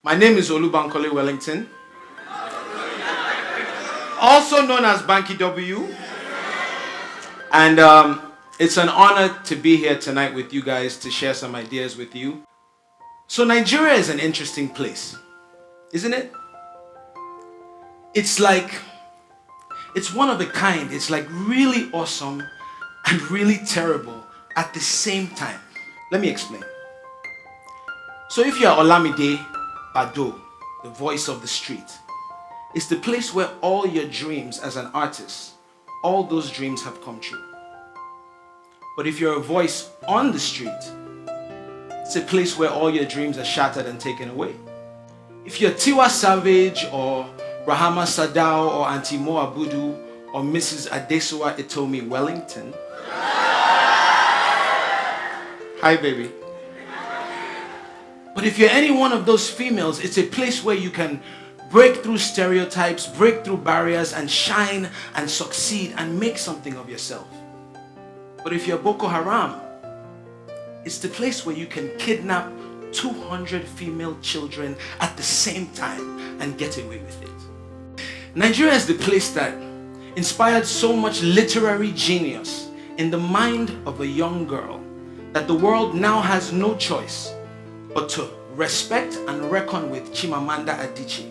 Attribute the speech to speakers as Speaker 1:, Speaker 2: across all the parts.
Speaker 1: My name is Banky Wellington, also known as Banky W. And it's an honor to be here tonight with you guys to share some ideas with you. So Nigeria is an interesting place, isn't it? It's one of a kind. It's like really awesome and really terrible at the same time. Let me explain. So if you're Olamide Bado, the voice of the street, it's the place where all your dreams as an artist, all those dreams have come true. But if you're a voice on the street, it's a place where all your dreams are shattered and taken away. If you're Tiwa Savage or Rahama Sadao or Auntie Mo Abudu or Mrs. Adesowa Itomi Wellington, hi baby. But if you're any one of those females, it's a place where you can break through stereotypes, break through barriers, and shine and succeed and make something of yourself. But if you're Boko Haram, it's the place where you can kidnap 200 female children at the same time and get away with it. Nigeria is the place that inspired so much literary genius in the mind of a young girl that the world now has no choice but to respect and reckon with Chimamanda Adichie.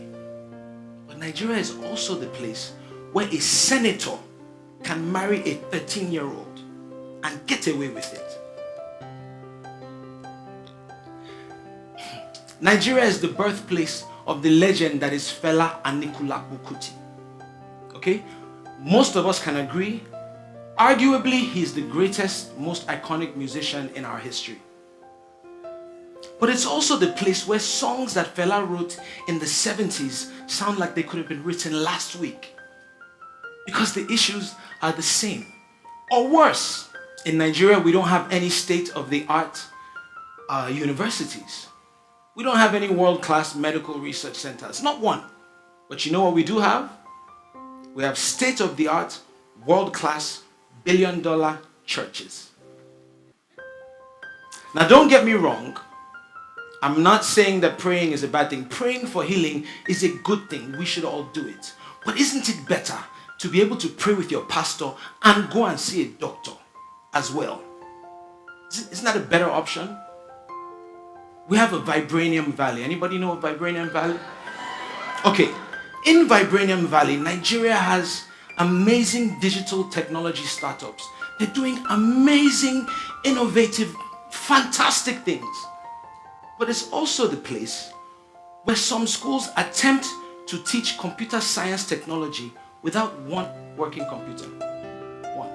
Speaker 1: But Nigeria is also the place where a senator can marry a 13-year-old and get away with it. Nigeria is the birthplace of the legend that is Fela Anikulapo Kuti. Okay? Most of us can agree, arguably he's the greatest, most iconic musician in our history. But it's also the place where songs that Fela wrote in the 70s sound like they could have been written last week. Because the issues are the same. Or worse, in Nigeria we don't have any state-of-the-art universities. We don't have any world-class medical research centers. Not one. But you know what we do have? We have state-of-the-art, world-class, billion-dollar churches. Now don't get me wrong. I'm not saying that praying is a bad thing. Praying for healing is a good thing. We should all do it. But isn't it better to be able to pray with your pastor and go and see a doctor as well? Isn't that a better option? We have a Vibranium Valley. Anybody know of Vibranium Valley? Okay. In Vibranium Valley, Nigeria has amazing digital technology startups. They're doing amazing, innovative, fantastic things. But it's also the place where some schools attempt to teach computer science technology without one working computer. One.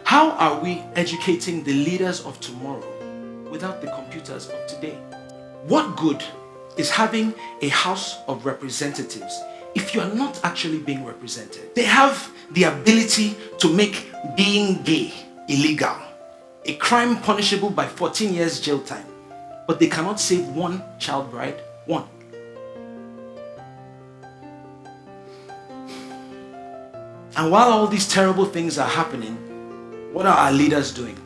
Speaker 1: How are we educating the leaders of tomorrow without the computers of today? What good is having a House of Representatives if you're not actually being represented? They have the ability to make being gay illegal, a crime punishable by 14 years jail time. But they cannot save one child bride. One. And while all these terrible things are happening, what are our leaders doing?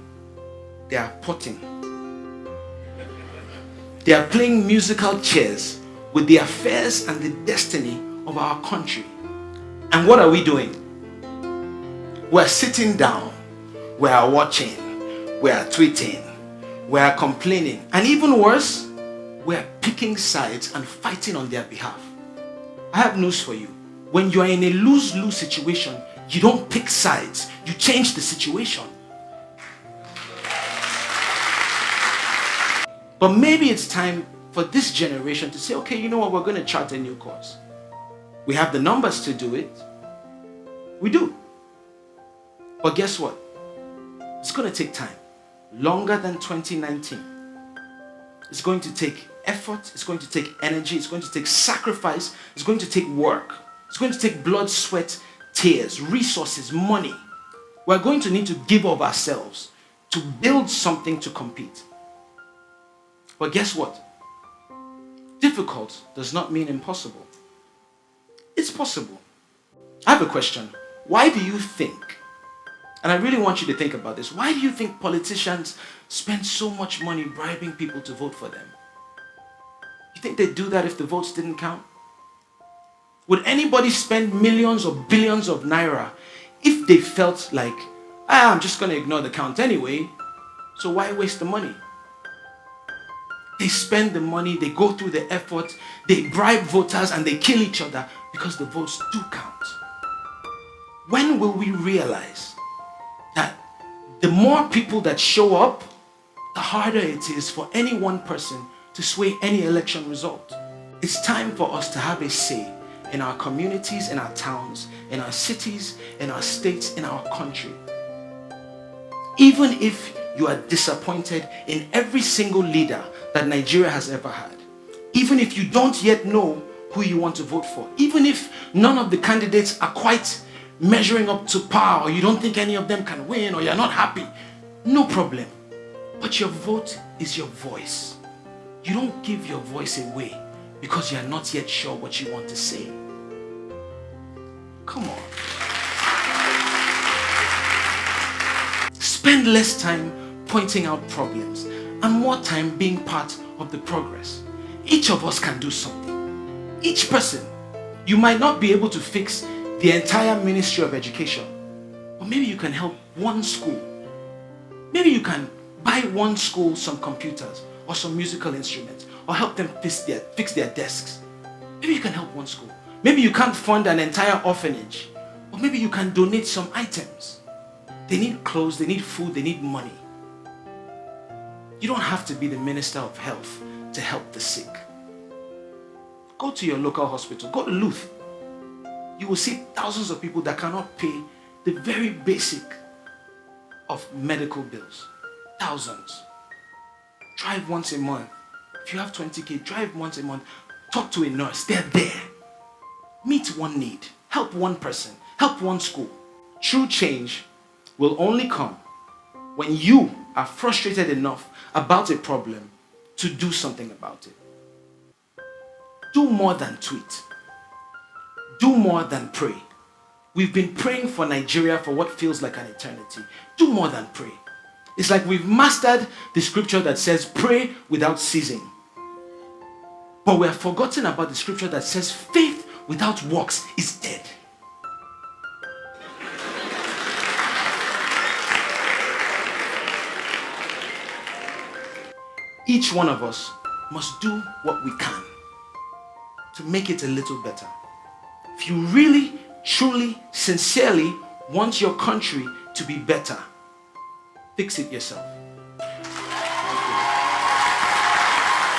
Speaker 1: They are potting. They are playing musical chairs with the affairs and the destiny of our country. And what are we doing? We're sitting down. We are watching. We are tweeting. We are complaining, and even worse, we are picking sides and fighting on their behalf. I have news for you. When you are in a lose-lose situation, you don't pick sides, you change the situation. But maybe it's time for this generation to say, okay, you know what, we're going to chart a new course. We have the numbers to do it. We do. But guess what? It's going to take time. Longer than 2019. It's going to take effort, it's going to take energy, it's going to take sacrifice, it's going to take work, it's going to take blood, sweat, tears, resources, money. We're going to need to give of ourselves to build something to compete. But guess what? Difficult does not mean impossible. It's possible. I have a question. Why do you think, and I really want you to think about this, why do you think politicians spend so much money bribing people to vote for them? You think they'd do that if the votes didn't count? Would anybody spend millions or billions of naira if they felt like, I'm just going to ignore the count anyway, so why waste the money? They spend the money, they go through the effort, they bribe voters and they kill each other because the votes do count. When will we realize that the more people that show up, the harder it is for any one person to sway any election result? It's time for us to have a say in our communities, in our towns, in our cities, in our states, in our country. Even if you are disappointed in every single leader that Nigeria has ever had, even if you don't yet know who you want to vote for, even if none of the candidates are quite measuring up to par, or you don't think any of them can win, or you're not happy, no problem. But your vote is your voice. You don't give your voice away because you're not yet sure what you want to say. Come on. Spend less time pointing out problems and more time being part of the progress. Each of us can do something. Each person. You might not be able to fix the entire Ministry of Education, but maybe you can help one school. Maybe you can buy one school some computers or some musical instruments, or help them fix their desks. Maybe you can help one school. Maybe you can't fund an entire orphanage, or maybe you can donate some items. They need clothes, they need food, they need money. You don't have to be the Minister of Health to help the sick. Go to your local hospital, go to Luth. You will see thousands of people that cannot pay the very basic of medical bills. Thousands. Drive once a month. If you have 20K, drive once a month. Talk to a nurse. They're there. Meet one need. Help one person. Help one school. True change will only come when you are frustrated enough about a problem to do something about it. Do more than tweet. Do more than pray. We've been praying for Nigeria for what feels like an eternity. Do more than pray. It's like we've mastered the scripture that says pray without ceasing. But we have forgotten about the scripture that says faith without works is dead. Each one of us must do what we can to make it a little better. If you really, truly, sincerely want your country to be better, fix it yourself.